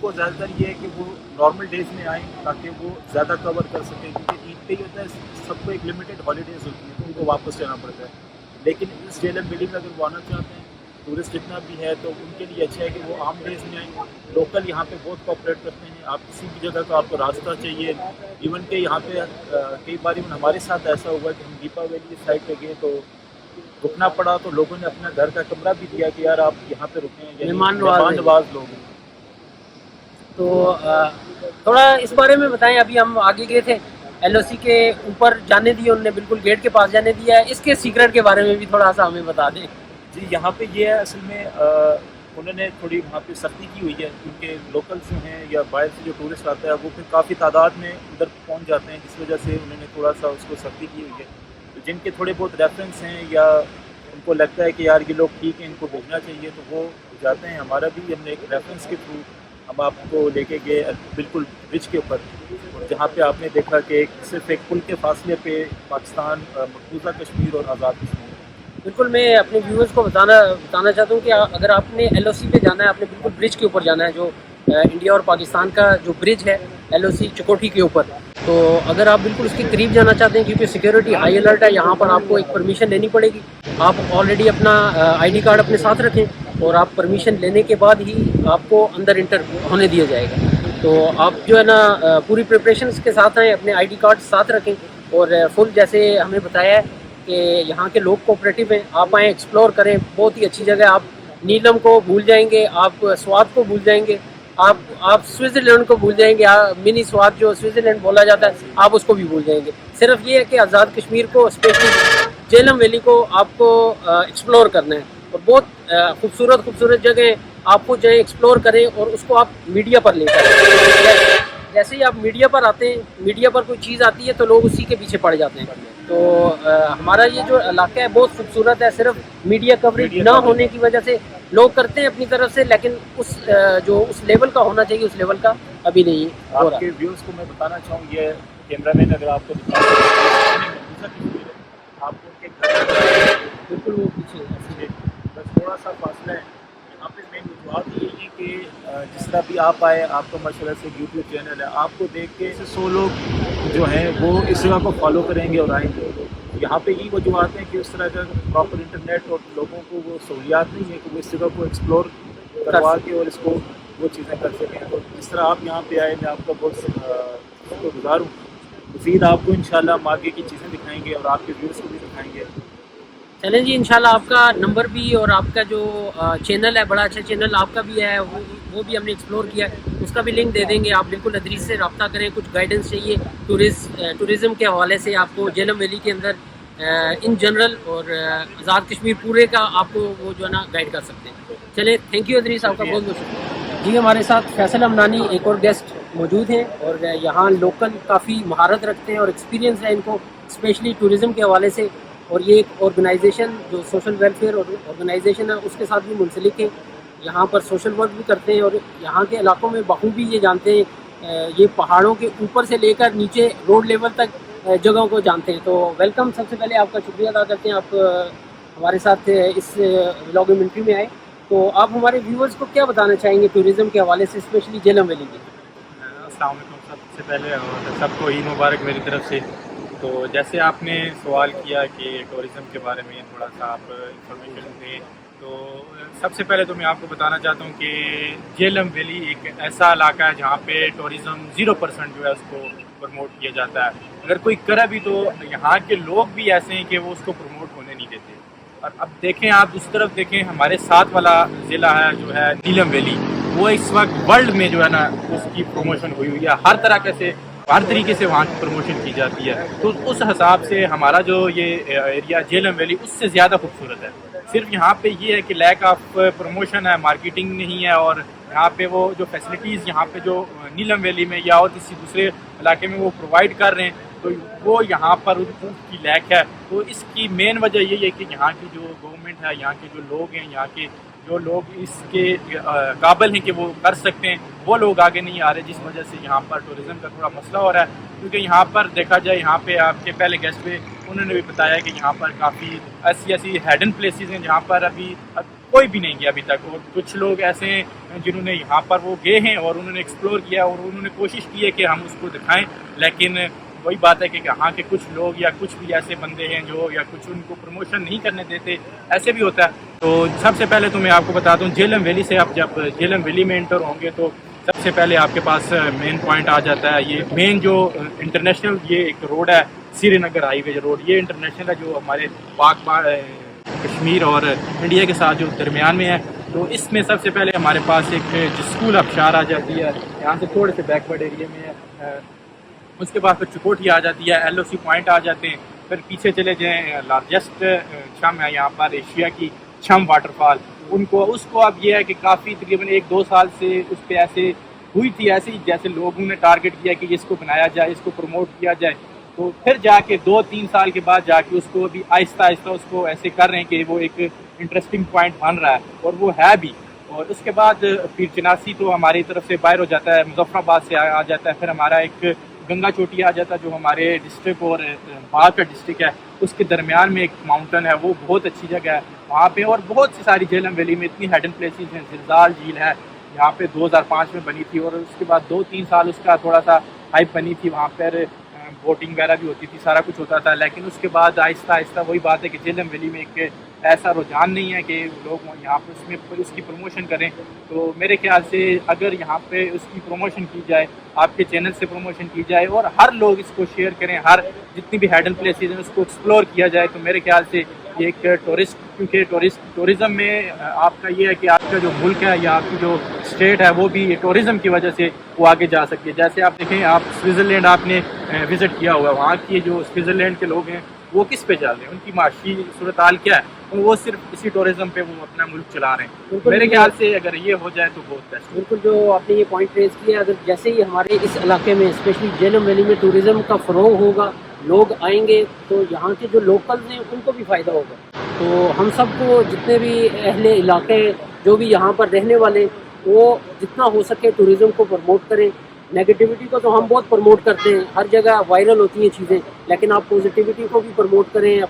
کو زیادہ تر یہ ہے کہ وہ نارمل ڈیز میں آئیں تاکہ وہ زیادہ کور کر سکیں، کیونکہ عید پہ یہ ہوتا ہے سب کو ایک لمیٹڈ ہالیڈیز ہوتی ہیں تو ان کو واپس جانا پڑتا ہے. لیکن اس جیلم ویلی میں اگر وہ آنا چاہتے ہیں ٹورسٹ جتنا بھی ہے تو ان کے لیے اچھا ہے کہ وہ عام ڈیز میں آئیں. لوکل یہاں پہ بہت کوآپریٹ کرتے ہیں. آپ کسی بھی جگہ کا آپ کو راستہ چاہیے، ایون کہ یہاں پہ کئی بار ایون ہمارے ساتھ ایسا ہوا کہ ہم دیپا ویلی سائڈ پہ گئے تو رکنا پڑا تو لوگوں نے اپنا گھر کا کمرہ بھی دیا کہ یار آپ یہاں پہ رکیں، یعنی مہمان نواز لوگ ہیں. تو تھوڑا اس بارے میں بتائیں. ابھی ہم آگے گئے تھے LOC کے اوپر جانے دیے انہوں نے، بالکل گیٹ کے پاس جانے دیا ہے. اس کے سیکرٹ کے بارے میں بھی تھوڑا سا ہمیں بتا دیں. جی یہاں پہ یہ ہے اصل میں انہوں نے تھوڑی وہاں پہ سختی کی ہوئی ہے کیونکہ لوکلس جو ہیں یا باہر سے جو ٹورسٹ آتا ہے وہ پھر کافی تعداد میں ادھر پہنچ جاتے ہیں، جس وجہ سے انہوں نے تھوڑا سا اس کو سختی کی ہوئی ہے. تو جن کے تھوڑے بہت ریفرنس ہیں یا ان کو لگتا ہے کہ یار یہ لوگ ٹھیک ہیں ان کو بھیجنا چاہیے تو وہ جاتے ہیں. ہمارا بھی ہم نے ایک ریفرنس کے تھرو ہم آپ کو لے کے گئے بالکل برج کے اوپر، جہاں پہ آپ نے دیکھا کہ صرف ایک پل کے فاصلے پہ پاکستان، مقبوضہ کشمیر اور آزاد کشمیر. بالکل میں اپنے ویورز کو بتانا چاہتا ہوں کہ اگر آپ نے LOC پہ جانا ہے، آپ نے بالکل برج کے اوپر جانا ہے، جو انڈیا اور پاکستان کا جو برج ہے LOC چکوٹھی کے اوپر. تو اگر آپ بالکل اس کے قریب جانا چاہتے ہیں کیونکہ سیکیورٹی ہائی الرٹ ہے، یہاں پر آپ کو ایک پرمیشن لینی پڑے گی. آپ آلریڈی اپنا ID کارڈ اپنے ساتھ رکھیں اور آپ پرمیشن لینے کے بعد ہی آپ کو اندر انٹر ہونے دیا جائے گا. تو آپ جو ہے نا پوری پریپریشنس کے ساتھ آئیں، اپنے ID کارڈ ساتھ رکھیں اور فل جیسے ہمیں بتایا ہے کہ یہاں کے لوگ کوآپریٹو ہیں. آپ آئیں، ایکسپلور کریں، بہت ہی اچھی جگہ ہے. آپ نیلم کو بھول جائیں گے، آپ سوات کو بھول جائیں گے، آپ سوئٹزرلینڈ کو بھول جائیں گے. منی سوات جو سوئٹزرلینڈ بولا جاتا ہے آپ اس کو بھی بھول جائیں گے. صرف یہ ہے کہ آزاد کشمیر کو، اسپیشلی جیلم ویلی کو آپ کو ایکسپلور کرنا ہے. اور بہت خوبصورت جگہ آپ کو جائیں، ایکسپلور کریں اور اس کو آپ میڈیا پر لے کر. جیسے ہی آپ میڈیا پر آتے ہیں، میڈیا پر کوئی چیز آتی ہے تو لوگ اسی کے پیچھے پڑ جاتے ہیں. تو ہمارا یہ جو علاقہ ہے بہت خوبصورت ہے. صرف میڈیا کوریج نہ ہونے کی وجہ سے لوگ کرتے ہیں اپنی طرف سے، لیکن اس لیول کا ہونا چاہیے اس لیول کا ابھی نہیں ہو رہا. آپ کے ویورز کو میں بتانا چاہوں یہ کیمرہ مین اگر آپ کو آپ کو ان کے بالکل وہ پیچھے بس تھوڑا سا فاصلہ ہے. یہاں پہ مین وجوہات یہ ہے کہ جس طرح بھی آپ آئے، آپ کا ماشاء اللہ سے YouTube چینل ہے، آپ کو دیکھ کے 100 لوگ جو ہیں وہ اس جگہ کو فالو کریں گے اور آئیں گے. یہاں پہ یہی وجوہات ہیں کہ اس طرح کا پراپر انٹرنیٹ اور لوگوں کو وہ سہولیات نہیں ہے کہ وہ اس جگہ کو ایکسپلور کروا کے اور اس کو وہ چیزیں کر سکیں. تو جس طرح آپ یہاں پہ آئے میں آپ کا بہت شکر گزار ہوں. مزید آپ کو انشاءاللہ ہم آگے کی چیزیں دکھائیں گے اور آپ کے ویورز کو بھی دکھائیں گے. چلیں جی، انشاءاللہ آپ کا نمبر بھی اور آپ کا جو چینل ہے، بڑا اچھا چینل آپ کا بھی ہے، وہ بھی ہم نے ایکسپلور کیا ہے، اس کا بھی لنک دے دیں گے. آپ بالکل ادریس سے رابطہ کریں. کچھ گائیڈنس چاہیے ٹورزم کے حوالے سے آپ کو جیلم ویلی کے اندر ان جنرل اور آزاد کشمیر پورے کا آپ کو وہ جو ہے نا گائیڈ کر سکتے ہیں. چلیں، تھینک یو ادریس، آپ کا بہت بہت شکریہ. جی ہمارے ساتھ فیصل امنانی ایک اور گیسٹ موجود ہیں اور یہاں لوکل کافی مہارت رکھتے ہیں اور ایکسپیرینس ہے ان کو اسپیشلی ٹورزم کے حوالے سے. اور یہ ایک آرگنائزیشن جو سوشل ویلفیئر آرگنائزیشن ہے اس کے ساتھ بھی منسلک ہے. یہاں پر سوشل ورک بھی کرتے ہیں اور یہاں کے علاقوں میں بخوبی یہ جانتے ہیں، یہ پہاڑوں کے اوپر سے لے کر نیچے روڈ لیول تک جگہوں کو جانتے ہیں. تو ویلکم، سب سے پہلے آپ کا شکریہ ادا کرتے ہیں آپ ہمارے ساتھ اس ڈاکیومنٹری میں آئے. تو آپ ہمارے ویورز کو کیا بتانا چاہیں گے ٹورزم کے حوالے سے، اسپیشلی جیلم ویلی کے؟ السلام علیکم سب سے پہلے، اور سب کو عید مبارک میری طرف سے. تو جیسے آپ نے سوال کیا کہ ٹورزم کے بارے میں تھوڑا سا آپ انفارمیشن دیں، تو سب سے پہلے تو میں آپ کو بتانا چاہتا ہوں کہ جیلم ویلی ایک ایسا علاقہ ہے جہاں پہ ٹورزم 0% جو ہے اس کو پروموٹ کیا جاتا ہے. اگر کوئی کرے بھی تو یہاں کے لوگ بھی ایسے ہیں کہ وہ اس کو پروموٹ ہونے نہیں دیتے. اور اب دیکھیں، آپ اس طرف دیکھیں، ہمارے ساتھ والا ضلع ہے جو ہے نیلم ویلی، وہ اس وقت ورلڈ میں جو ہے نا اس کی پروموشن ہوئی ہے. ہر طریقے سے وہاں کی پروموشن کی جاتی ہے. تو اس حساب سے ہمارا جو یہ ایریا جیلم ویلی اس سے زیادہ خوبصورت ہے. صرف یہاں پہ یہ ہے کہ لیک آف پروموشن ہے، مارکیٹنگ نہیں ہے. اور یہاں پہ وہ جو فیسلٹیز یہاں پہ جو نیلم ویلی میں یا اور کسی دوسرے علاقے میں وہ پرووائڈ کر رہے ہیں تو وہ یہاں پر ان کی لیک ہے. تو اس کی مین وجہ یہی ہے کہ یہاں کی جو گورنمنٹ ہے، یہاں کے جو لوگ ہیں، یہاں کے جو لوگ اس کے قابل ہیں کہ وہ کر سکتے ہیں، وہ لوگ آگے نہیں آ رہے، جس وجہ سے یہاں پر ٹورزم کا تھوڑا مسئلہ ہو رہا ہے. کیونکہ یہاں پر دیکھا جائے، یہاں پہ آپ کے پہلے گیسٹ ہوئے انہوں نے بھی بتایا کہ یہاں پر کافی ایسی ہیڈن پلیسز ہیں جہاں پر ابھی کوئی بھی نہیں گیا ابھی تک. اور کچھ لوگ ایسے ہیں جنہوں نے یہاں پر وہ گئے ہیں اور انہوں نے ایکسپلور کیا اور انہوں نے کوشش کی ہے کہ ہم اس کو دکھائیں, لیکن وہی بات ہے کہ یہاں کے کچھ لوگ یا کچھ بھی ایسے بندے ہیں جو یا کچھ ان کو پروموشن نہیں کرنے دیتے, ایسے بھی ہوتا ہے. تو سب سے پہلے تو میں آپ کو بتا دوں, جہلم ویلی سے آپ جب جہلم ویلی میں انٹر ہوں گے تو سب سے پہلے آپ کے پاس مین پوائنٹ آ جاتا ہے. یہ مین جو انٹرنیشنل یہ ایک روڈ ہے, سری نگر ہائی وے روڈ, یہ انٹرنیشنل ہے جو ہمارے پاک کشمیر اور انڈیا کے ساتھ جو درمیان میں ہے. تو اس میں سب سے پہلے ہمارے پاس ایک اسکول آبشار آ جاتی ہے, یہاں سے تھوڑے سے بیکورڈ ایریے میں ہے. اس کے بعد پھر چکوٹھی آ جاتی ہے, LOC پوائنٹ آ جاتے ہیں. پھر پیچھے چلے جائیں, لارجسٹ چھم ہے یہاں پر ایشیا کی, چھم واٹر فال. اس کو اب یہ ہے کہ کافی تقریباً 1-2 سال سے اس پہ ایسے ہوئی تھی, ایسے ہی جیسے لوگوں نے ٹارگٹ کیا کہ اس کو بنایا جائے, اس کو پروموٹ کیا جائے. تو پھر جا کے 2-3 سال کے بعد جا کے اس کو ابھی آہستہ آہستہ اس کو ایسے کر رہے ہیں کہ وہ ایک انٹرسٹنگ پوائنٹ بن رہا ہے, اور وہ ہے بھی. اور اس کے بعد پھر چناسی تو ہماری طرف سے باہر ہو جاتا ہے, مظفر آباد سے آ جاتا ہے. پھر ہمارا ایک گنگا چوٹی آ جاتا ہے جو ہمارے ڈسٹرکٹ اور باغ کا ڈسٹرکٹ ہے, اس کے درمیان میں ایک ماؤنٹن ہے, وہ بہت اچھی جگہ ہے وہاں پہ. اور بہت سی ساری جہلم ویلی میں اتنی ہیڈن پلیسز ہیں. زلزال جھیل ہے یہاں پہ 2005 میں بنی تھی, اور اس کے بعد 2-3 سال اس کا تھوڑا سا ہائپ بنی تھی. وہاں پر بوٹنگ وغیرہ بھی ہوتی تھی, سارا کچھ ہوتا تھا. لیکن اس کے بعد آہستہ آہستہ وہی بات ہے کہ جہلم ویلی میں ایک ایسا رجحان نہیں ہے کہ لوگ یہاں پہ اس کی پروموشن کریں. تو میرے خیال سے اگر یہاں پہ اس کی پروموشن کی جائے, آپ کے چینل سے پروموشن کی جائے, اور ہر لوگ اس کو شیئر کریں, ہر جتنی بھی ہیڈن پلیسز ہیں اس کو ایکسپلور کیا جائے, تو میرے خیال سے یہ ایک کیونکہ ٹورزم میں آپ کا یہ ہے کہ آپ کا جو ملک ہے یا آپ کی جو اسٹیٹ ہے وہ بھی ٹورزم کی وجہ سے وہ آگے جا سکتی ہے. جیسے آپ دیکھیں, آپ سوئٹزرلینڈ آپ نے وزٹ کیا ہوا, وہاں کی جو سوئٹزرلینڈ کے لوگ ہیں وہ کس پہ چل رہے ہیں, ان کی معاشی صورتحال کیا ہے, اور وہ صرف اسی ٹورزم پہ وہ اپنا ملک چلا رہے ہیں. میرے خیال سے اگر یہ ہو جائے تو بہت بیسٹ. بالکل جو آپ نے یہ پوائنٹ ریز کیا, اگر جیسے ہی ہمارے اس علاقے میں اسپیشلی جہلم ویلی میں ٹوریزم کا فروغ ہوگا, لوگ آئیں گے, تو یہاں کے جو لوکلز ہیں ان کو بھی فائدہ ہوگا. تو ہم سب کو جتنے بھی اہل علاقے جو بھی یہاں پر رہنے والے, وہ جتنا ہو سکے ٹوریزم کو پروموٹ کریں. نیگیٹیوٹی کو تو ہم بہت پروموٹ کرتے ہیں, ہر جگہ وائرل ہوتی ہیں چیزیں, لیکن آپ پازیٹیوٹی کو بھی پروموٹ کریں.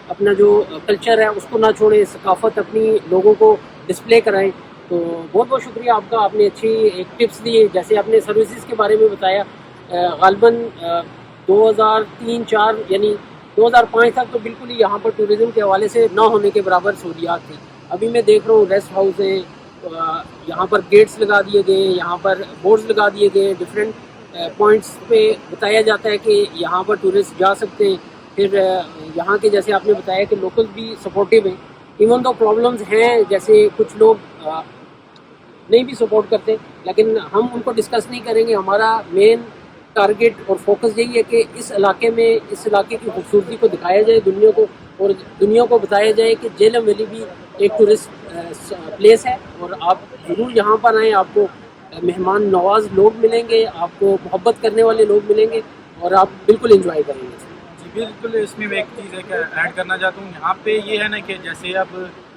اپنا جو کلچر ہے اس کو نہ چھوڑیں, ثقافت اپنی لوگوں کو ڈسپلے کرائیں. تو بہت بہت شکریہ آپ کا, آپ نے اچھی ایک ٹپس دیے. جیسے آپ نے سروسز کے بارے میں بتایا, غالباً 2003-4 یعنی 2005 تک تو بالکل ہی یہاں پر ٹوریزم کے حوالے سے نہ ہونے کے برابر سہولیات تھیں. ابھی میں دیکھ رہا ہوں ریسٹ ہاؤس ہیں, یہاں پر گیٹس لگا دیے گئے ہیں, یہاں پر بورڈز لگا دیے گئے ہیں, ڈفرینٹ پوائنٹس پہ بتایا جاتا ہے کہ یہاں پر ٹورسٹ جا سکتے ہیں. پھر یہاں کے جیسے آپ نے بتایا کہ لوکل بھی سپورٹیو ہیں, ایون دو پرابلمز ہیں, جیسے کچھ لوگ نہیں بھی سپورٹ کرتے, لیکن ہم ان کو ڈسکس نہیں کریں گے. ہمارا مین ٹارگٹ اور فوکس یہی ہے کہ اس علاقے میں, اس علاقے کی خوبصورتی کو دکھایا جائے دنیا کو, اور دنیا کو بتایا جائے کہ جہلم ویلی بھی ایک ٹورسٹ پلیس ہے, اور آپ ضرور یہاں پر آئیں. آپ کو مہمان نواز لوگ ملیں گے, آپ کو محبت کرنے والے لوگ ملیں گے, اور آپ بالکل انجوائے کریں گے. جی بالکل, اس میں ایک چیز ہے کہ ایڈ کرنا چاہتا ہوں. یہاں پہ یہ ہے نا کہ جیسے اب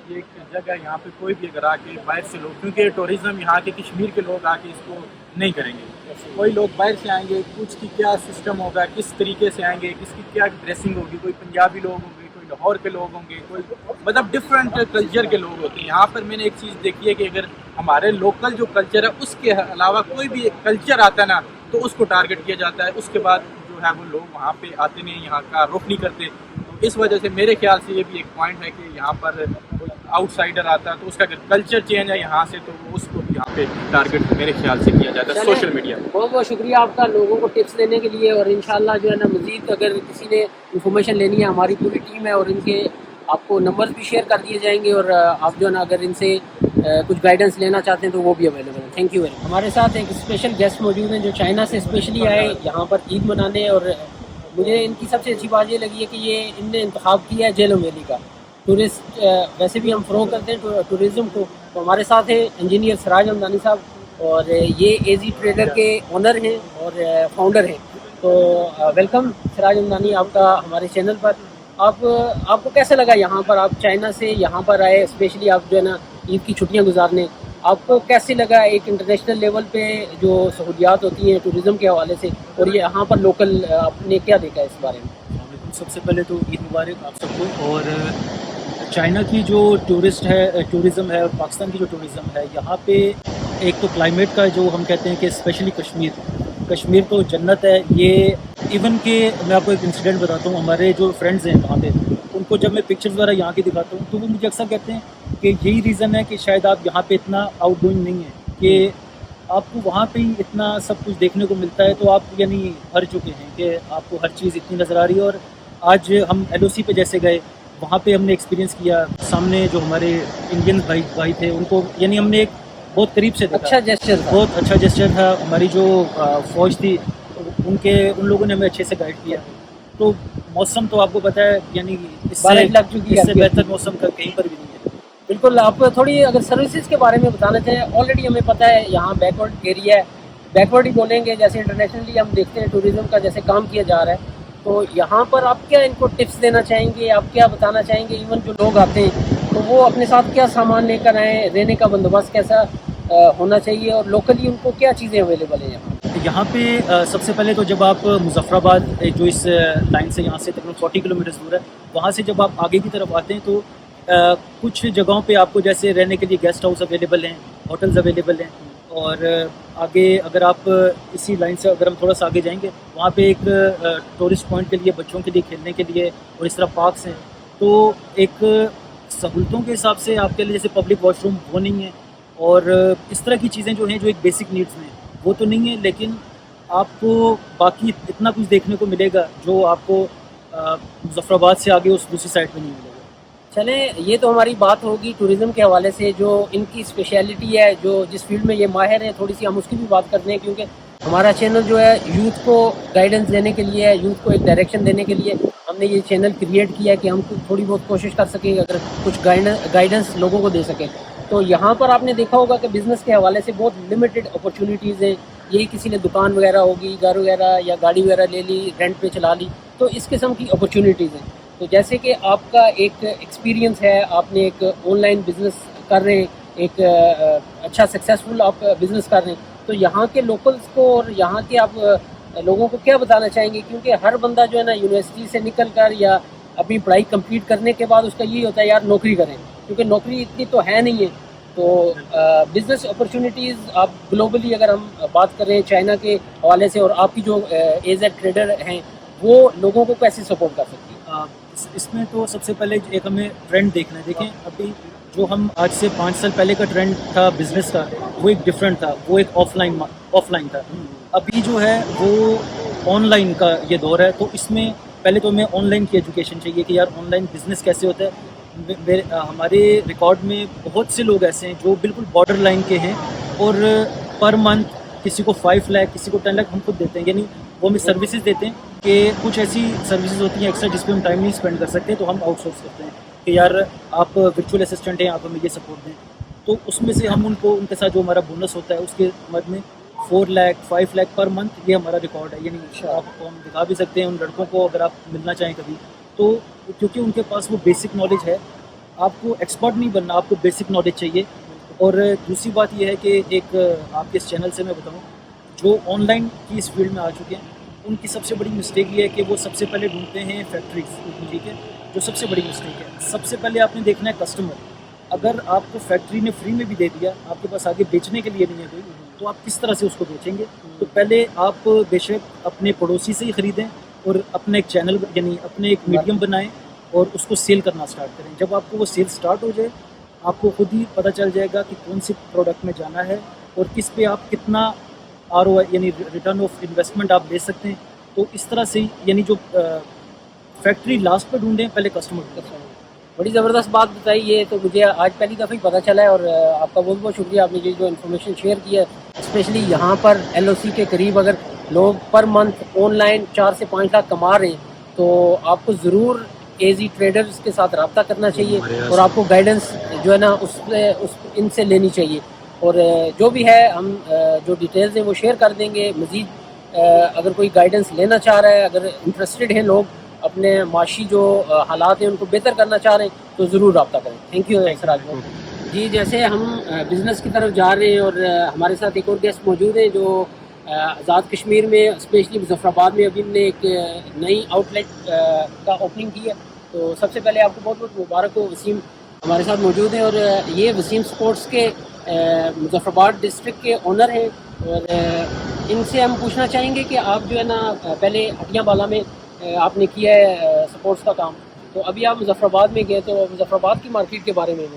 یہ ایک جگہ ہے, یہاں پہ کوئی بھی اگر آ کے باہر سے لوگ, کیونکہ ٹورزم یہاں کے کشمیر کے لوگ آ کے اس کو نہیں کریں گے, کوئی لوگ باہر سے آئیں گے, کچھ کی کیا سسٹم ہوگا, کس طریقے سے آئیں گے, کس کی کیا ڈریسنگ ہوگی, کوئی پنجابی لوگ ہوں گے, کوئی لاہور کے لوگ ہوں گے, کوئی مطلب ڈفرینٹ کلچر کے لوگ ہوتے ہیں. یہاں پر میں نے ایک چیز دیکھی ہے کہ اگر ہمارے لوکل جو کلچر ہے اس کے علاوہ کوئی بھی کلچر آتا ہے نا, تو اس کو ٹارگٹ کیا جاتا ہے. اس کے بعد جو ہے وہ لوگ وہاں پہ آتے نہیں, یہاں کا رخ نہیں کرتے. تو اس وجہ سے میرے خیال سے یہ بھی ایک پوائنٹ ہے کہ یہاں پر کوئی آؤٹ سائڈر آتا ہے تو اس کا اگر کلچر چینج ہے یہاں سے, تو اس کو یہاں پہ ٹارگٹ میرے خیال سے کیا جاتا ہے سوشل میڈیا. بہت بہت شکریہ آپ کا لوگوں کو ٹپس دینے کے لیے, اور انشاءاللہ جو ہے نا مزید اگر کسی نے انفارمیشن لینی ہے, ہماری پوری ٹیم ہے, اور ان کے آپ کو نمبرز بھی شیئر کر دیے جائیں گے, اور آپ جو ہے نا اگر ان سے کچھ گائیڈنس لینا چاہتے ہیں تو وہ بھی اویلیبل ہے. Thank you very much. ہمارے ساتھ ایک اسپیشل گیسٹ موجود ہیں جو چائنا سے اسپیشلی آئے یہاں پر عید منانے, اور مجھے ان کی سب سے اچھی بات یہ لگی ہے کہ یہ ان نے انتخاب کیا ہے جہلم ویلی کا. ٹورسٹ ویسے بھی ہم فروغ کرتے ہیں ٹورزم کو, تو ہمارے ساتھ ہیں انجینئر سراج ہمدانی صاحب, اور یہ ایزی ٹریڈر کے اونر ہیں اور فاؤنڈر ہیں. تو ویلکم سراج ہمدانی آپ کا ہمارے چینل پر. آپ کو کیسا لگا یہاں پر, آپ چائنا سے یہاں پر آئے اسپیشلی, آپ جو ہے نا عید کی چھٹیاں گزارنے, آپ کو کیسے لگا ایک انٹرنیشنل لیول پہ جو سہولیات ہوتی ہیں ٹورزم کے حوالے سے, اور یہ یہاں پر لوکل آپ نے کیا دیکھا اس بارے میں؟ سب سے پہلے تو عید مبارک آپ سب کو. اور چائنا کی جو ٹورزم ہے اور پاکستان کی جو ٹورزم ہے، یہاں پہ ایک تو کلائمیٹ کا جو ہم کہتے ہیں کہ اسپیشلی کشمیر تو جنت ہے. یہ ایون کہ میں آپ کو ایک انسیڈنٹ بتاتا ہوں، ہمارے جو فرینڈز ہیں وہاں پہ، ان کو جب میں پکچرز وغیرہ یہاں کی دکھاتا ہوں تو وہ مجھے اکثر کہتے ہیں کہ یہی ریزن ہے کہ شاید آپ یہاں پہ اتنا آؤٹ گوئنگ نہیں ہیں، کہ آپ کو وہاں پہ ہی اتنا سب کچھ دیکھنے کو ملتا ہے، تو آپ یعنی ہر چکے ہیں کہ آپ کو ہر چیز اتنی نظر آ رہی ہے. اور آج ہم LOC پہ جیسے گئے، وہاں پہ ہم نے ایکسپیرینس کیا، سامنے جو ہمارے انڈین بھائی تھے ان کو یعنی ہم نے ایک بہت قریب سے دیکھا. اچھا جیسچر تھا. بہت اچھا جسچر تھا. ہماری جو فوج تھی ان لوگوں نے ہمیں اچھے سے گائیڈ کیا. تو موسم تو آپ کو پتہ ہے یعنی اس بارش لگ چکی ہے، سے بہتر موسم کا کہیں پر بھی نہیں ہے. بالکل. آپ تھوڑی اگر سروسز کے بارے میں بتانا چاہیں، آلریڈی ہمیں پتہ ہے یہاں بیکورڈ ایریا ہے، بیکورڈ ہی بولیں گے، جیسے انٹرنیشنلی ہم دیکھتے ہیں ٹوریزم کا جیسے کام کیا جا رہا ہے. تو یہاں پر آپ کیا ان کو ٹپس دینا چاہیں گے، آپ کیا بتانا چاہیں گے؟ ایون جو لوگ آتے ہیں تو وہ اپنے ساتھ کیا سامان لے کر آئیں، رہنے کا بندوبست کیسا ہونا چاہیے، اور لوکلی ان کو کیا چیزیں اویلیبل ہیں یہاں پہ سب سے پہلے تو جب آپ مظفر آباد جو اس لائن سے یہاں سے تقریباً 40 کلومیٹر دور ہے، وہاں سے جب آپ آگے کی طرف آتے ہیں تو کچھ جگہوں پہ آپ کو جیسے رہنے کے لیے گیسٹ ہاؤس اویلیبل ہیں، ہوٹلز اویلیبل ہیں. اور آگے اگر آپ اسی لائن سے اگر ہم تھوڑا سا آگے جائیں گے، وہاں پہ ایک ٹورسٹ پوائنٹ کے لیے بچوں کے لیے کھیلنے کے لیے اور اس طرح پارکس ہیں. تو ایک سہولتوں کے حساب سے آپ کے لیے جیسے پبلک واش روم وہ نہیں ہے، اور اس طرح کی چیزیں جو ہیں جو ایک بیسک نیڈز ہیں وہ تو نہیں ہے، لیکن آپ کو باقی اتنا کچھ دیکھنے کو ملے گا جو آپ کو مظفر آباد سے آگے اس دوسری سائڈ پہ نہیں ملے گا. چلیں، یہ تو ہماری بات ہوگی ٹوریزم کے حوالے سے، جو ان کی اسپیشلٹی ہے، جو جس فیلڈ میں یہ ماہر ہیں، تھوڑی سی ہم اس کی بھی بات کرتے ہیں، کیونکہ ہمارا چینل جو ہے یوتھ کو گائیڈنس دینے کے لیے ہے، یوتھ کو ایک ڈائریکشن دینے کے لیے ہم نے یہ چینل کریٹ کیا ہے کہ ہم تھوڑی بہت کوشش کر سکیں اگر کچھ گائیڈنس لوگوں کو دے سکیں. تو یہاں پر آپ نے دیکھا ہوگا کہ بزنس کے حوالے سے بہت لمیٹڈ اپرچونیٹیز ہیں. یہی کسی نے دکان وغیرہ ہوگی، گھر وغیرہ یا گاڑی وغیرہ لے لی، رینٹ پہ چلا لی، تو اس قسم کی اپرچونیٹیز ہیں. تو جیسے کہ آپ کا ایک ایکسپیرینس ہے، آپ نے ایک آن لائن بزنس کر رہے ہیں، ایک اچھا سکسیزفل آپ بزنس کر رہے ہیں، تو یہاں کے لوکلز کو اور یہاں کے آپ لوگوں کو کیا بتانا چاہیں گے؟ کیونکہ ہر بندہ جو ہے نا یونیورسٹی سے نکل کر یا اپنی پڑھائی کمپلیٹ کرنے کے بعد اس کا یہی ہوتا ہے یار نوکری کریں، کیونکہ نوکری اتنی تو ہے نہیں ہے. تو بزنس اپرچونیٹیز آپ گلوبلی اگر ہم بات کریں چائنا کے حوالے سے، اور آپ کی جو ایز اے ٹریڈر ہیں وہ لوگوں کو کیسے سپورٹ کر سکتی ہیں؟ اس میں تو سب سے پہلے ایک ہمیں ٹرینڈ دیکھنا ہے. دیکھیں ابھی جو ہم آج سے 5 سال پہلے کا ٹرینڈ تھا بزنس کا، وہ ایک ڈفرینٹ تھا، وہ ایک آف لائن تھا. ابھی جو ہے وہ آن لائن کا یہ دور ہے. تو اس میں پہلے تو ہمیں آن لائن کی ایجوکیشن چاہیے کہ یار آن لائن بزنس کیسے ہوتا ہے. ہمارے ریکارڈ میں بہت سے لوگ ایسے ہیں جو بالکل بارڈر لائن کے ہیں، اور پر منتھ کسی کو 5 لاکھ کسی کو 10 لاکھ ہم خود دیتے ہیں. یعنی وہ ہمیں سروسز دیتے ہیں کہ کچھ ایسی سروسز ہوتی ہیں ایکسٹرا جس پہ ہم ٹائم نہیں اسپینڈ کر سکتے، تو ہم آؤٹ سورس کرتے ہیں کہ یار آپ ورچوئل اسسٹنٹ ہیں، آپ ہمیں یہ سپورٹ دیں. تو اس میں سے ہم ان کے ساتھ جو ہمارا بونس ہوتا ہے اس کے مد میں 4 لاکھ 5 لاکھ پر منتھ، یہ ہمارا ریکارڈ ہے. یعنی آپ کو ہم دکھا بھی سکتے ہیں ان لڑکوں کو اگر آپ ملنا چاہیں کبھی تو، کیونکہ ان کے پاس وہ بیسک نالج ہے. آپ کو ایکسپرٹ نہیں بننا، آپ کو بیسک نالج چاہیے. اور دوسری بات یہ ہے کہ ایک آپ کے اس چینل سے میں بتاؤں، جو آن لائن کی اس فیلڈ میں آ چکے ہیں ان کی سب سے بڑی مسٹیک یہ ہے کہ وہ سب سے پہلے ڈھونڈتے ہیں فیکٹریز. ٹھیک ہے، جو سب سے بڑی مسٹیک ہے. سب سے پہلے آپ نے دیکھنا ہے کسٹمر. اگر آپ کو فیکٹری نے فری میں بھی دے دیا، آپ کے پاس آگے بیچنے کے لیے نہیں ہے کوئی، تو آپ کس طرح سے اس کو بیچیں گے؟ تو پہلے آپ بے شک اپنے پڑوسی سے ہی خریدیں اور اپنا ایک چینل یعنی اپنے ایک میڈیم بنائیں اور اس کو سیل کرنا سٹارٹ کریں. جب آپ کو وہ سیل سٹارٹ ہو جائے، آپ کو خود ہی پتہ چل جائے گا کہ کون سی پروڈکٹ میں جانا ہے اور کس پہ آپ کتنا ROI یعنی ریٹرن آف انویسٹمنٹ آپ لے سکتے ہیں. تو اس طرح سے یعنی جو فیکٹری لاسٹ پہ ڈھونڈیں، پہلے کسٹمر. بڑی زبردست بات بتائی. یہ تو مجھے آج پہلی دفعہ ہی پتہ چلا ہے، اور آپ کا بہت بہت شکریہ، آپ نے یہ جو انفارمیشن شیئر کی ہے. اسپیشلی یہاں پر LOC کے قریب اگر لوگ پر منتھ آن لائن 4 سے 5 لاکھ کما رہے ہیں تو آپ کو ضرور ایزی ٹریڈرز کے ساتھ رابطہ کرنا چاہیے، اور آپ کو گائیڈنس جو ہے نا ان سے لینی چاہیے. اور جو بھی ہے ہم جو ڈیٹیلز ہیں وہ شیئر کر دیں گے. مزید اگر کوئی گائیڈنس لینا چاہ رہا ہے، اگر انٹرسٹڈ ہیں لوگ اپنے معاشی جو حالات ہیں ان کو بہتر کرنا چاہ رہے ہیں، تو ضرور رابطہ کریں. تھینک یو سراج بھائی. جی، جیسے ہم بزنس کی طرف جا رہے ہیں اور ہمارے ساتھ ایک اور گیسٹ موجود ہیں جو آزاد کشمیر میں اسپیشلی مظفر آباد میں ابھی ہم نے ایک نئی آؤٹ لیٹ کا اوپننگ کی ہے. تو سب سے پہلے آپ کو بہت بہت مبارک ہو. وسیم ہمارے ساتھ موجود ہیں اور یہ وسیم سپورٹس کے مظفر آباد ڈسٹرکٹ کے اونر ہیں, اور ان سے ہم پوچھنا چاہیں گے کہ آپ جو ہے نا پہلے ہٹیاں بالا میں آپ نے کیا ہے سپورٹس کا کام, تو ابھی آپ مظفر آباد میں گئے, تو مظفر آباد کی مارکیٹ کے بارے میں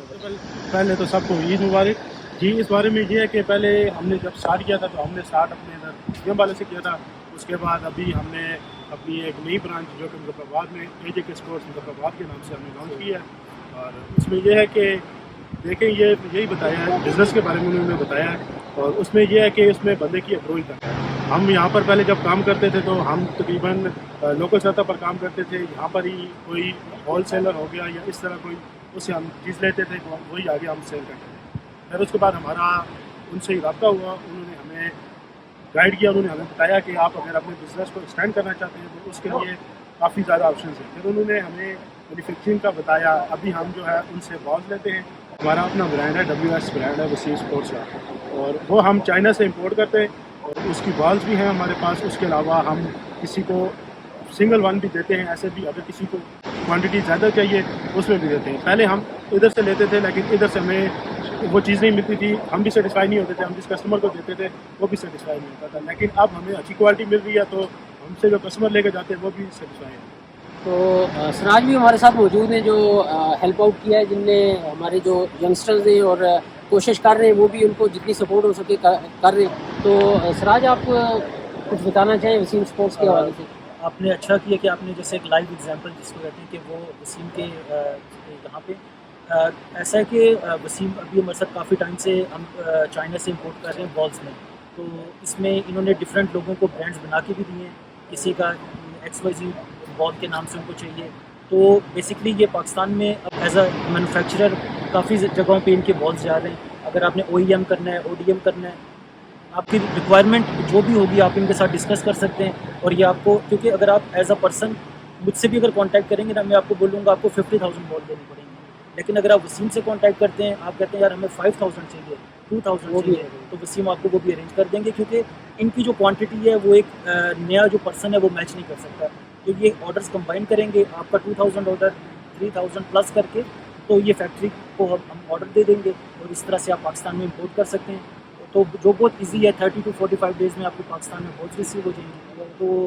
پہلے تو سب کو عید مبارک جی. اس بارے میں یہ ہے کہ پہلے ہم نے جب اسٹارٹ کیا تھا تو ہم نے اسٹارٹ اپنے ادھر ہٹیاں والے سے کیا تھا. اس کے بعد ابھی ہم نے اپنی ایک نئی برانچ جو کہ مظفر آباد میں AJ کے اسپورٹس مظفر آباد کے نام سے ہم نے لانچ کیا ہے. اور اس میں یہ ہے کہ دیکھیں یہی بتایا ہے, بزنس کے بارے میں انہوں نے بتایا ہے, اور اس میں یہ ہے کہ اس میں بندے کی اپروچ تک ہے. ہم یہاں پر پہلے جب کام کرتے تھے تو ہم تقریباً لوکل سطح پر کام کرتے تھے. یہاں پر ہی کوئی ہول سیلر ہو گیا یا اس طرح کوئی, اس سے ہم چیز لیتے تھے, وہی آگے ہم سیل کرتے تھے. پھر اس کے بعد ہمارا ان سے ہی رابطہ ہوا, انہوں نے ہمیں گائیڈ کیا, انہوں نے ہمیں بتایا کہ آپ اگر اپنے بزنس کو ایکسٹینڈ کرنا چاہتے ہیں تو اس کے لیے کافی زیادہ آپشنز ہیں. پھر انہوں نے ہمیں مینوفیکچرنگ کا بتایا. ابھی ہم جو ہے ان سے بالز لیتے ہیں. ہمارا اپنا برانڈ ہے, WS برانڈ ہے وسیم اسپورٹس کا, اور وہ ہم چائنا سے امپورٹ کرتے ہیں, اور اس کی بالز بھی ہیں ہمارے پاس. اس کے علاوہ ہم کسی کو سنگل ون بھی دیتے ہیں, ایسے بھی اگر کسی کو کوانٹٹی زیادہ چاہیے اس میں بھی دیتے ہیں. پہلے ہم ادھر سے لیتے تھے لیکن ادھر سے ہمیں وہ چیز نہیں ملتی تھی, ہم بھی سیٹسفائی نہیں ہوتے تھے, ہم جس کسٹمر کو دیتے تھے وہ بھی سیٹسفائی نہیں ہوتا تھا. لیکن اب ہمیں اچھی کوالٹی مل رہی ہے تو ہم سے جو کسٹمر لے کے جاتے ہیں وہ بھی سیٹسفائی ہیں. تو سراج بھی ہمارے ساتھ موجود ہیں جو ہیلپ آؤٹ کیا ہے, جن نے ہمارے جو ینگسٹرز ہیں اور کوشش کر رہے ہیں وہ بھی ان کو جتنی سپورٹ ہو سکے کر رہے ہیں. تو سراج آپ کچھ بتانا چاہیں وسیم اسپورٹس کے حوالے سے؟ آپ نے اچھا کیا کہ آپ نے جیسے ایک لائیو ایگزامپل جس کو کہتے ہیں کہ وہ وسیم کے یہاں پہ ایسا ہے کہ وسیم ابھی ہمارے ساتھ کافی ٹائم سے ہم چائنا سے امپورٹ کر رہے ہیں بالز میں. تو اس میں انہوں نے ڈفرینٹ لوگوں کو برانڈز بنا کے بھی دیے ہیں. کسی کا XYZ بال کے نام سے ان کو چاہیے. تو بیسکلی یہ پاکستان میں اب ایز اے مینوفیکچرر کافی جگہوں پہ ان کے بالز جا رہے ہیں. اگر آپ نے OEM کرنا ہے, ODM کرنا ہے, آپ کی ریکوائرمنٹ جو بھی ہوگی آپ ان کے ساتھ ڈسکس کر سکتے ہیں. اور یہ آپ کو, کیونکہ اگر آپ ایز اے پرسن مجھ سے بھی اگر کانٹیکٹ کریں گے نا, میں آپ کو بولوں گا آپ کو 50,000 بال دینی پڑیں گی. لیکن اگر آپ وسیم سے کانٹیکٹ کرتے ہیں, آپ کہتے ہیں یار ہمیں 5,000 چاہیے, 2,000 چاہیے, تو وسیم آپ کو وہ بھی ارینج کر دیں گے. کیونکہ ان کی جو کوانٹٹی ہے وہ ایک نیا جو پرسن ہے وہ میچ نہیں کر سکتا. تو یہ آرڈرز کمبائن کریں گے, آپ کا 2,000 آرڈر 3,000 پلس کر کے, تو یہ فیکٹری کو ہم آرڈر دے دیں گے, اور اس طرح سے آپ پاکستان میں امپورٹ کر سکتے ہیں. تو جو بہت ایزی ہے, 30 to 45 ڈیز میں آپ کو پاکستان میں بہت ریسیو ہو جائیں گے. تو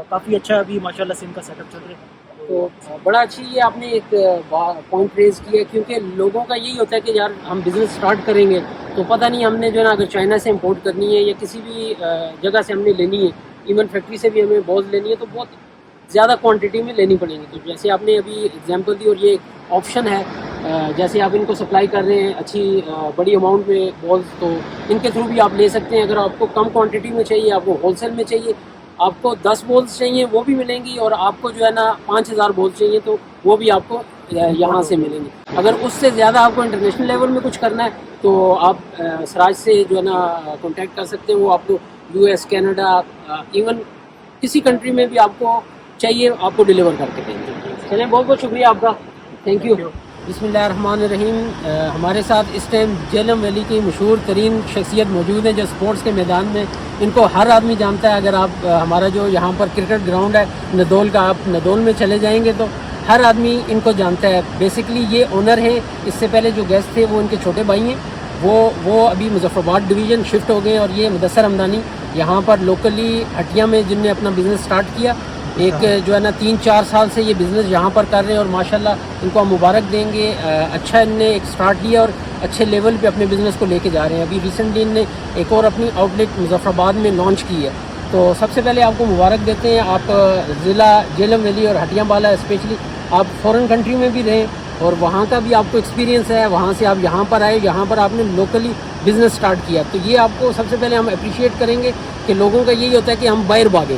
کافی اچھا ابھی ماشاء اللہ سے ان کا سیٹ اپ چل رہا ہے. تو بڑا اچھی یہ آپ نے ایک پوائنٹ ریز کیا, کیونکہ لوگوں کا یہی ہوتا ہے کہ یار ہم بزنس اسٹارٹ کریں گے تو پتہ نہیں ہم نے جو ہے نا اگر چائنا سے امپورٹ کرنی ہے یا کسی بھی جگہ سے ہم نے لینی ہے, ایون فیکٹری سے بھی ہمیں بالز لینی ہے, تو بہت زیادہ کوانٹٹی میں لینی پڑیں گی. تو جیسے آپ نے ابھی اگزامپل دی, اور یہ ایک آپشن ہے, جیسے آپ ان کو سپلائی کر رہے ہیں اچھی بڑی اماؤنٹ میں بالز, تو ان کے تھرو بھی آپ لے سکتے ہیں. اگر آپ کو کم کوانٹٹی میں چاہیے, آپ کو ہول سیل میں چاہیے, آپ کو 10 بالز چاہیے وہ بھی ملیں گی, اور آپ کو جو ہے نا 5,000 بالز چاہیے تو وہ بھی آپ کو یہاں سے ملیں گی. اگر اس سے زیادہ آپ کو انٹرنیشنل لیول میں کچھ کرنا ہے تو آپ سراج سے جو ہے نا کانٹیکٹ کر سکتے ہیں. وہ آپ کو US, کینیڈا, ایون کسی کنٹری میں بھی آپ کو چاہیے آپ کو ڈیلیور کر کے دیں گے. چلیں, بہت بہت شکریہ آپ کا, تھینک یو. بسم اللہ الرحمن الرحیم. ہمارے ساتھ اس ٹائم جہلم ویلی کی مشہور ترین شخصیت موجود ہے جو اسپورٹس کے میدان میں ان کو ہر آدمی جانتا ہے. اگر آپ ہمارا جو یہاں پر کرکٹ گراؤنڈ ہے ندول کا, آپ ندول میں چلے جائیں گے تو ہر آدمی ان کو جانتا ہے. بیسکلی یہ اونر ہیں. اس سے پہلے جو گیسٹ تھے وہ ان کے چھوٹے بھائی ہیں, وہ ابھی مظفر آباد ڈویژن شفٹ ہو گئے ہیں. اور یہ مدثر حمدانی یہاں پر لوکلی ہٹیاں میں جن نے اپنا بزنس سٹارٹ کیا, ایک جو ہے نا 3-4 سال سے یہ بزنس یہاں پر کر رہے ہیں, اور ماشاءاللہ ان کو ہم مبارک دیں گے. اچھا ان نے ایک سٹارٹ کیا اور اچھے لیول پہ اپنے بزنس کو لے کے جا رہے ہیں. ابھی ریسنٹلی ان نے ایک اور اپنی آؤٹ لیٹ مظفر آباد میں لانچ کی ہے. تو سب سے پہلے آپ کو مبارک دیتے ہیں. آپ ضلع جہلم ویلی اور ہٹیاں بالا اسپیشلی آپ فورن کنٹری میں بھی رہیں اور وہاں کا بھی آپ کو ایکسپیرینس ہے, وہاں سے آپ یہاں پر آئے, یہاں پر آپ نے لوکلی بزنس سٹارٹ کیا. تو یہ آپ کو سب سے پہلے ہم اپریشیٹ کریں گے کہ لوگوں کا یہی ہوتا ہے کہ ہم باہر بھاگیں,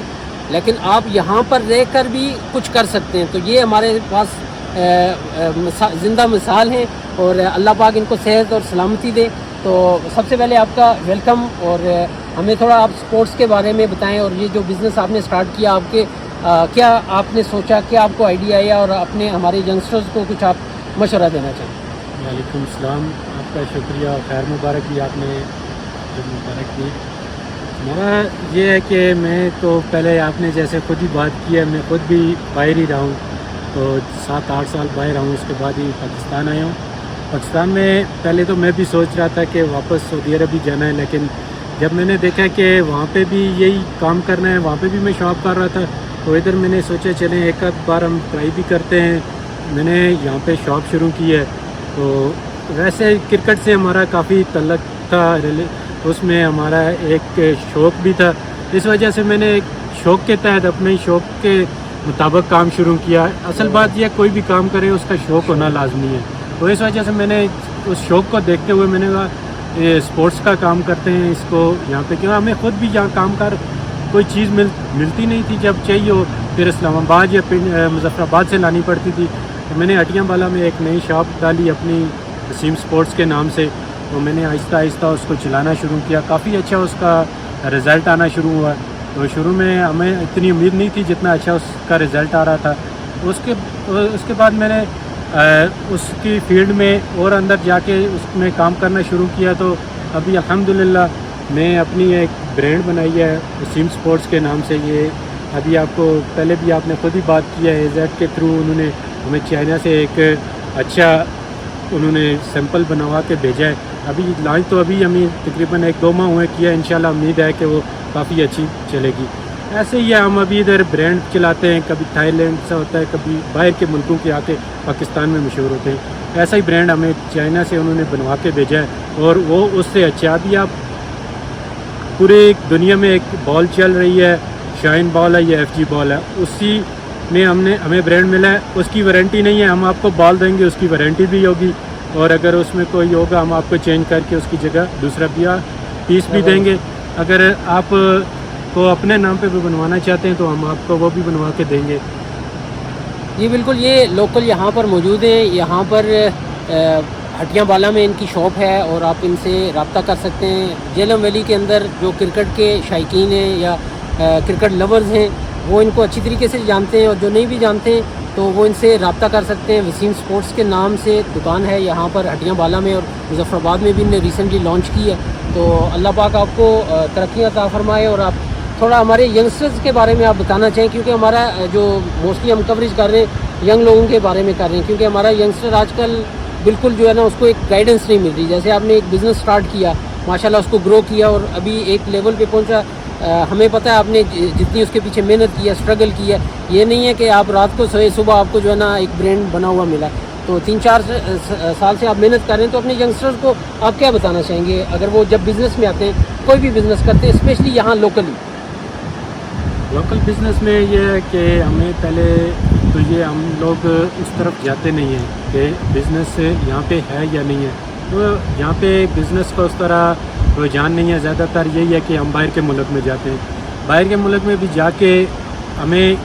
لیکن آپ یہاں پر رہ کر بھی کچھ کر سکتے ہیں. تو یہ ہمارے پاس زندہ مثال ہیں, اور اللہ پاک ان کو صحت اور سلامتی دے. تو سب سے پہلے آپ کا ویلکم, اور ہمیں تھوڑا آپ سپورٹس کے بارے میں بتائیں, اور یہ جو بزنس آپ نے سٹارٹ کیا آپ کے کیا آپ نے سوچا, کیا آپ کو آئیڈیا آیا, اور اپنے ہمارے ینگسٹرز کو کچھ آپ مشورہ دینا چاہیں؟ وعلیکم السلام, آپ کا شکریہ, خیر مبارک بھی آپ نے مبارک دی. میرا یہ ہے کہ میں تو پہلے آپ نے جیسے خود ہی بات کی ہے, میں خود بھی باہر ہی رہا ہوں, تو 7-8 سال باہر رہا ہوں، اس کے بعد ہی پاکستان آیا ہوں. پاکستان میں پہلے تو میں بھی سوچ رہا تھا کہ واپس سعودی عرب ہی جانا ہے، لیکن جب میں نے دیکھا کہ وہاں پہ بھی یہی کام کرنا ہے، وہاں پہ بھی میں شاپ کر رہا تھا، تو ادھر میں نے سوچا چلیں ایک آدھ بار ہم ٹرائی بھی کرتے ہیں. میں نے یہاں پہ شاپ شروع کی ہے. تو ویسے کرکٹ سے ہمارا کافی تعلق تھا، اس میں ہمارا ایک شوق بھی تھا، اس وجہ سے میں نے شوق کے تحت اپنے شوق کے مطابق کام شروع کیا. اصل بات یہ کوئی بھی کام کرے اس کا شوق ہونا لازمی ہے، تو اس وجہ سے میں نے اس شوق کو دیکھتے ہوئے میں نے کہا اسپورٹس کا کام کرتے ہیں اس کو یہاں پہ، کیوں ہمیں خود بھی یہاں کام کر کوئی چیز ملتی نہیں تھی، جب چاہیے ہو پھر اسلام آباد یا مظفر آباد سے لانی پڑتی تھی. تو میں نے ہٹیاں بالا میں ایک نئی شاپ ڈالی اپنی وسیم اسپورٹس کے نام سے. تو میں نے آہستہ آہستہ اس کو چلانا شروع کیا، کافی اچھا اس کا رزلٹ آنا شروع ہوا. تو شروع میں ہمیں اتنی امید نہیں تھی جتنا اچھا اس کا رزلٹ آ رہا تھا. اس کے بعد میں نے اس کی فیلڈ میں اور اندر جا کے اس میں کام کرنا شروع کیا. تو ابھی الحمدللہ میں اپنی ایک برانڈ بنائی ہے وسیم اسپورٹس کے نام سے. یہ ابھی آپ کو پہلے بھی آپ نے خود ہی بات کیا ہے، زیڈ کے تھرو انہوں نے ہمیں چائنا سے ایک اچھا انہوں نے سیمپل بنوا کے بھیجا ہے. ابھی لانچ تو ابھی ہمیں تقریباً 1-2 ماہ ہوئے کیا، انشاءاللہ امید ہے کہ وہ کافی اچھی چلے گی. ایسے ہی ہم ابھی ادھر برانڈ چلاتے ہیں، کبھی تھائی لینڈ سے ہوتا ہے، کبھی باہر کے ملکوں کے آ کے پاکستان میں مشہور ہوتے ہیں. ایسا ہی برانڈ ہمیں چائنا سے انہوں نے بنوا کے بھیجا ہے اور وہ اس سے اچھا. ابھی آپ پورے دنیا میں ایک بال چل رہی ہے، شائن بال ہے یا FG بال ہے، اسی میں ہمیں برانڈ ملا ہے. اس کی وارنٹی نہیں ہے، ہم آپ کو بال دیں گے اس کی وارنٹی بھی ہوگی، اور اگر اس میں کوئی ہوگا ہم آپ کو چینج کر کے اس کی جگہ دوسرا پیس بھی دیں گے. اگر آپ کو اپنے نام پہ بھی بنوانا چاہتے ہیں تو ہم آپ کو وہ بھی بنوا کے دیں گے. جی بالکل، یہ لوکل یہاں پر موجود ہیں. یہاں پر ہٹیاں بالا میں ان کی شاپ ہے اور آپ ان سے رابطہ کر سکتے ہیں. جہلم ویلی کے اندر جو کرکٹ کے شائقین ہیں یا کرکٹ لورز ہیں وہ ان کو اچھی طریقے سے جانتے ہیں، اور جو نہیں بھی جانتے ہیں تو وہ ان سے رابطہ کر سکتے ہیں. وسیم اسپورٹس کے نام سے دکان ہے یہاں پر ہٹیاں بالا میں، اور مظفر آباد میں بھی ان نے ریسنٹلی لانچ کی ہے. تو اللہ پاک آپ کو ترقی عطا فرمائے. اور آپ تھوڑا ہمارے ینگسٹرز کے بارے میں آپ بتانا چاہیں، کیونکہ ہمارا جو موسٹلی ہم کوریج کر رہے ہیں ینگ لوگوں کے بارے میں کر رہے ہیں، کیونکہ ہمارا ینگسٹر آج کل بالکل جو ہے نا اس کو ایک گائیڈنس نہیں مل رہی. جیسے آپ نے ایک بزنس سٹارٹ کیا، ماشاءاللہ اس کو گرو کیا اور ابھی ایک لیول پہ پہنچا. ہمیں پتہ ہے آپ نے جتنی اس کے پیچھے محنت کی ہے، اسٹرگل کی ہے. یہ نہیں ہے کہ آپ رات کو سوئے صبح آپ کو جو ہے نا ایک برانڈ بنا ہوا ملا. تو 3-4 سال سے آپ محنت کر رہے ہیں. تو اپنے ینگسٹرز کو آپ کیا بتانا چاہیں گے اگر وہ جب بزنس میں آتے ہیں، کوئی بھی بزنس کرتے ہیں اسپیشلی یہاں لوکل بزنس میں یہ ہے کہ ہمیں پہلے تو یہ ہم لوگ اس طرف جاتے نہیں ہیں کہ بزنس یہاں پہ ہے یا نہیں ہے. تو یہاں پہ بزنس کا اس طرح رجحان نہیں ہے. زیادہ تر یہی ہے کہ ہم باہر کے ملک میں جاتے ہیں. باہر کے ملک میں بھی جا کے ہمیں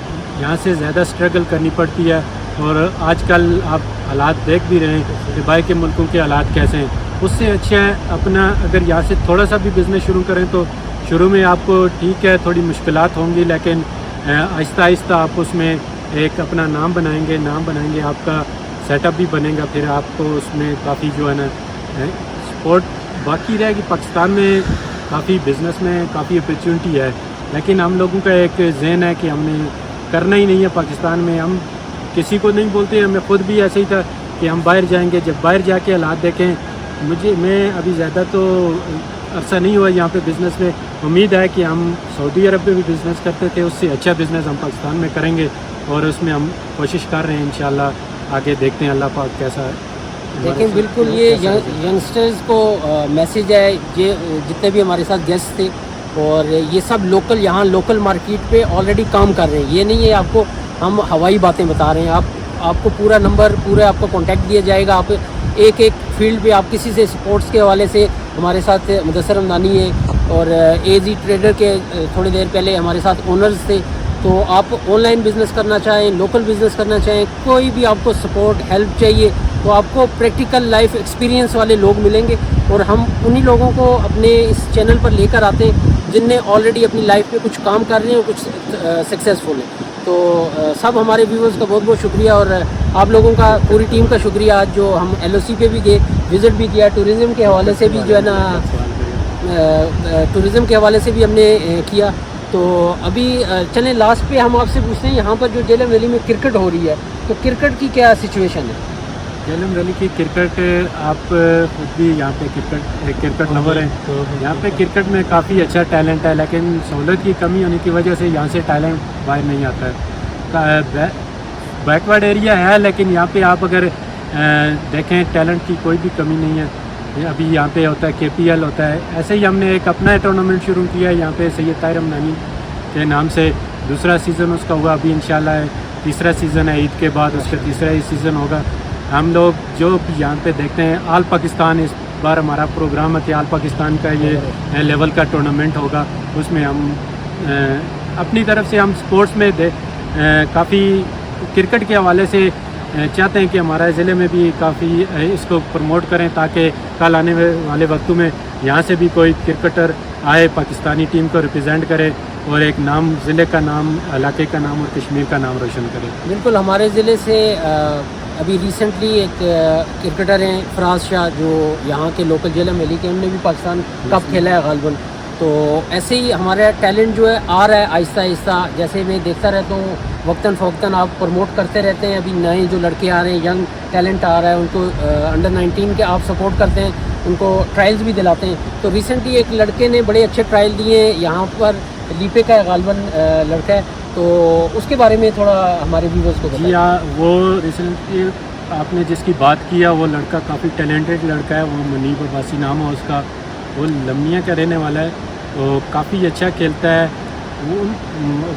یہاں سے زیادہ اسٹرگل کرنی پڑتی ہے. اور آج کل آپ حالات دیکھ بھی رہے ہیں کہ باہر کے ملکوں کے حالات کیسے ہیں. اس سے اچھا ہے اپنا اگر یہاں سے تھوڑا سا بھی بزنس شروع کریں تو شروع میں آپ کو ٹھیک ہے تھوڑی مشکلات ہوں گی، لیکن آہستہ آہستہ آپ اس میں ایک اپنا نام بنائیں گے، آپ کا سیٹ اپ بھی بنے گا. پھر آپ کو اس میں کافی جو ہے نا سپورٹ باقی رہے گی. پاکستان میں کافی بزنس میں کافی اپرچونٹی ہے، لیکن ہم لوگوں کا ایک ذہن ہے کہ ہم نے کرنا ہی نہیں ہے. پاکستان میں ہم کسی کو نہیں بولتے ہیں، ہمیں خود بھی ایسے ہی تھا کہ ہم باہر جائیں گے. جب باہر جا کے حالات دیکھیں، میں ابھی زیادہ تو عرصہ نہیں ہوا یہاں پہ بزنس میں. امید ہے کہ ہم سعودی عرب میں بھی بزنس کرتے تھے، اس سے اچھا بزنس ہم پاکستان میں کریں گے، اور اس میں ہم کوشش کر رہے ہیں. انشاءاللہ آگے دیکھتے ہیں اللہ پاک کیسا ہے. لیکن بالکل یہ ینگسٹرز کو میسیج ہے، یہ جتنے بھی ہمارے ساتھ گیسٹ تھے اور یہ سب لوکل یہاں لوکل مارکیٹ پہ آلریڈی کام کر رہے ہیں. یہ نہیں ہے آپ کو ہم ہوائی باتیں بتا رہے ہیں. آپ کو پورا نمبر پورا آپ کو کانٹیکٹ دیا جائے گا. آپ ایک فیلڈ پہ آپ کسی سے سپورٹس کے حوالے سے ہمارے ساتھ مدثر رمضانی ہے، اور AZ ٹریڈر کے تھوڑی دیر پہلے ہمارے ساتھ اونرز تھے. تو آپ آن لائن بزنس کرنا چاہیں، لوکل بزنس کرنا چاہیں، کوئی بھی آپ کو سپورٹ ہیلپ چاہیے تو آپ کو پریکٹیکل لائف ایکسپیرینس والے لوگ ملیں گے. اور ہم انہی لوگوں کو اپنے اس چینل پر لے کر آتے ہیں جن نے آلریڈی اپنی لائف پہ کچھ کام کر رہے ہیں اور کچھ سکسیزفل ہیں. تو سب ہمارے ویورز کا بہت بہت شکریہ، اور آپ لوگوں کا پوری ٹیم کا شکریہ. آج جو ہم LOC پہ بھی گئے، وزٹ بھی کیا، ٹورزم کے حوالے سے بھی جو ہے نا ٹورزم کے حوالے سے بھی ہم نے کیا. تو ابھی چلیں لاسٹ پہ ہم آپ سے پوچھتے ہیں یہاں پر جو جہلم ویلی میں کرکٹ ہو رہی ہے تو کرکٹ کی کیا سچویشن ہے؟ جہلم ویلی کی کرکٹ آپ خود بھی یہاں پہ کرکٹ لور ہیں، تو یہاں پہ کرکٹ میں کافی اچھا ٹیلنٹ ہے، لیکن سہولت کی کمی ہونے کی وجہ سے یہاں سے ٹیلنٹ باہر نہیں آتا ہے۔ بیکورڈ ایریا ہے لیکن یہاں پہ آپ اگر دیکھیں ٹیلنٹ کی کوئی بھی کمی نہیں ہے۔ ابھی یہاں پہ ہوتا ہے KPL ہوتا ہے، ایسے ہی ہم نے ایک اپنا ٹورنامنٹ شروع کیا ہے یہاں پہ سید طاہر حمدانی کے نام سے، دوسرا سیزن اس کا ہوا، ابھی انشاءاللہ تیسرا سیزن ہے، عید کے بعد اس کا تیسرا ہی سیزن ہوگا۔ ہم لوگ جو یہاں پہ دیکھتے ہیں آل پاکستان، اس بار ہمارا پروگرام ہے کہ آل پاکستان کا یہ لیول کا ٹورنامنٹ ہوگا، اس میں ہم اپنی طرف سے ہم سپورٹس میں کافی کرکٹ کے حوالے سے چاہتے ہیں کہ ہمارے ضلع میں بھی کافی اس کو پروموٹ کریں تاکہ کل آنے والے وقتوں میں یہاں سے بھی کوئی کرکٹر آئے پاکستانی ٹیم کو ریپرزینٹ کرے اور ایک نام ضلع کا نام، علاقے کا نام اور کشمیر کا نام روشن کرے۔ بالکل، ہمارے ضلع سے ابھی ریسنٹلی ایک کرکٹر ہیں فراز شاہ جو یہاں کے لوکل جہلم ویلی کے، انہوں نے بھی پاکستان کپ کھیلا ہے غالباً۔ تو ایسے ہی ہمارا ٹیلنٹ جو ہے آ رہا ہے آہستہ آہستہ، جیسے میں دیکھتا رہتا ہوں وقتاً فوقتاً آپ پروموٹ کرتے رہتے ہیں، ابھی نئے جو لڑکے آ رہے ہیں، ینگ ٹیلنٹ آ رہا ہے، ان کو انڈر-19 کے آپ سپورٹ کرتے ہیں، ان کو ٹرائلز بھی دلاتے ہیں۔ تو ریسنٹلی ایک لڑکے نے بڑے اچھے ٹرائل دیے ہیں یہاں پر، لیپے کا غالباً لڑکا ہے، تو اس کے بارے میں تھوڑا ہمارے ویورز کو بتائیں۔ جی ہاں، وہ ریسنٹلی آپ نے جس کی بات کیا وہ لڑکا کافی ٹیلنٹڈ لڑکا ہے، وہ منیب عباسی نام ہے اس کا، وہ لمیا کا رہنے والا ہے، تو کافی اچھا کھیلتا ہے۔ وہ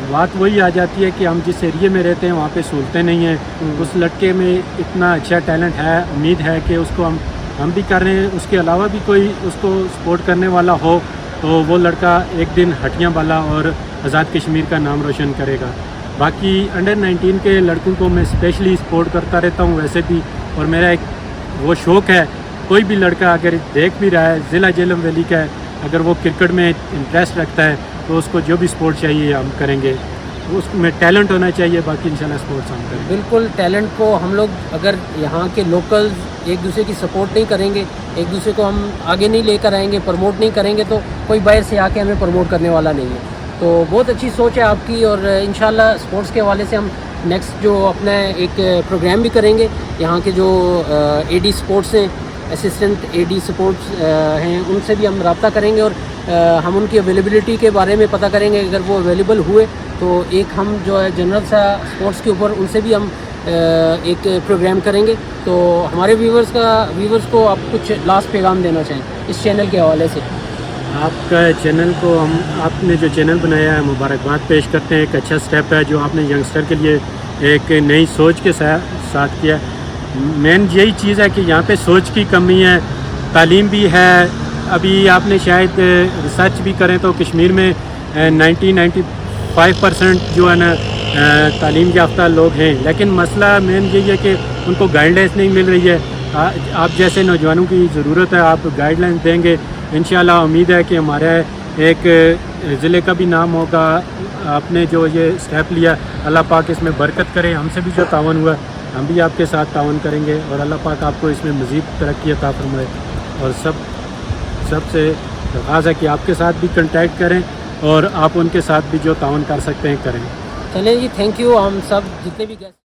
بات وہی آ جاتی ہے کہ ہم جس ایریے میں رہتے ہیں وہاں پہ سہولتیں نہیں ہیں، اس لڑکے میں اتنا اچھا ٹیلنٹ ہے، امید ہے کہ اس کو ہم بھی کر رہے ہیں، اس کے علاوہ بھی کوئی اس کو سپورٹ کرنے والا ہو تو وہ لڑکا ایک دن ہٹیاں والا اور آزاد کشمیر کا نام روشن کرے گا۔ باقی انڈر-19 کے لڑکوں کو میں اسپیشلی سپورٹ کرتا رہتا ہوں ویسے بھی، اور میرا ایک وہ شوق ہے، کوئی بھی لڑکا اگر دیکھ بھی رہا ہے ضلع جہلم ویلی کا ہے، اگر وہ کرکٹ میں انٹرسٹ رکھتا ہے تو اس کو جو بھی سپورٹ چاہیے ہم کریں گے، اس میں ٹیلنٹ ہونا چاہیے، باقی انشاءاللہ سپورٹس ہم کریں گے۔ بالکل، ٹیلنٹ کو ہم لوگ اگر یہاں کے لوکل ایک دوسرے کی سپورٹ نہیں کریں گے، ایک دوسرے کو ہم آگے نہیں لے کر آئیں گے، پروموٹ نہیں کریں گے، تو کوئی باہر سے آ کے ہمیں پروموٹ کرنے والا نہیں ہے۔ تو بہت اچھی سوچ ہے آپ کی، اور انشاءاللہ سپورٹس کے حوالے سے ہم نیکسٹ جو اپنا ایک پروگرام بھی کریں گے، یہاں کے جو AD سپورٹس ہیں، اسسٹنٹ AD سپورٹس ہیں، ان سے بھی ہم رابطہ کریں گے اور ہم ان کی اویلیبلٹی کے بارے میں پتہ کریں گے، اگر وہ اویلیبل ہوئے تو ایک ہم جو ہے جنرل سا سپورٹس کے اوپر ان سے بھی ہم ایک پروگرام کریں گے۔ تو ہمارے ویورز کو آپ کچھ لاسٹ پیغام دینا چاہیں اس چینل کے حوالے سے؟ آپ کا چینل کو آپ نے جو چینل بنایا ہے مبارکباد پیش کرتے ہیں، ایک اچھا سٹیپ ہے جو آپ نے ینگسٹر کے لیے ایک نئی سوچ کے ساتھ کیا۔ مین یہی چیز ہے کہ یہاں پہ سوچ کی کمی ہے، تعلیم بھی ہے، ابھی آپ نے شاید ریسرچ بھی کریں تو کشمیر میں 95% جو ہے نا تعلیم یافتہ لوگ ہیں، لیکن مسئلہ مین یہی ہے کہ ان کو گائیڈ لائنس نہیں مل رہی ہے۔ آپ جیسے نوجوانوں کی ضرورت ہے، آپ گائیڈ لائنس دیں گے، انشاءاللہ امید ہے کہ ہمارا ایک ضلع کا بھی نام ہوگا۔ آپ نے جو یہ اسٹیپ لیا، اللہ پاک اس میں برکت کرے، ہم سے بھی جو تعاون ہوا ہم بھی آپ کے ساتھ تعاون کریں گے، اور اللہ پاک آپ کو اس میں مزید ترقی عطا فرمائے، اور سب سے درخواست ہے کہ آپ کے ساتھ بھی کنٹیکٹ کریں اور آپ ان کے ساتھ بھی جو تعاون کر سکتے ہیں کریں۔ چلیں جی، تھینک یو۔ ہم سب جتنے بھی گیسٹ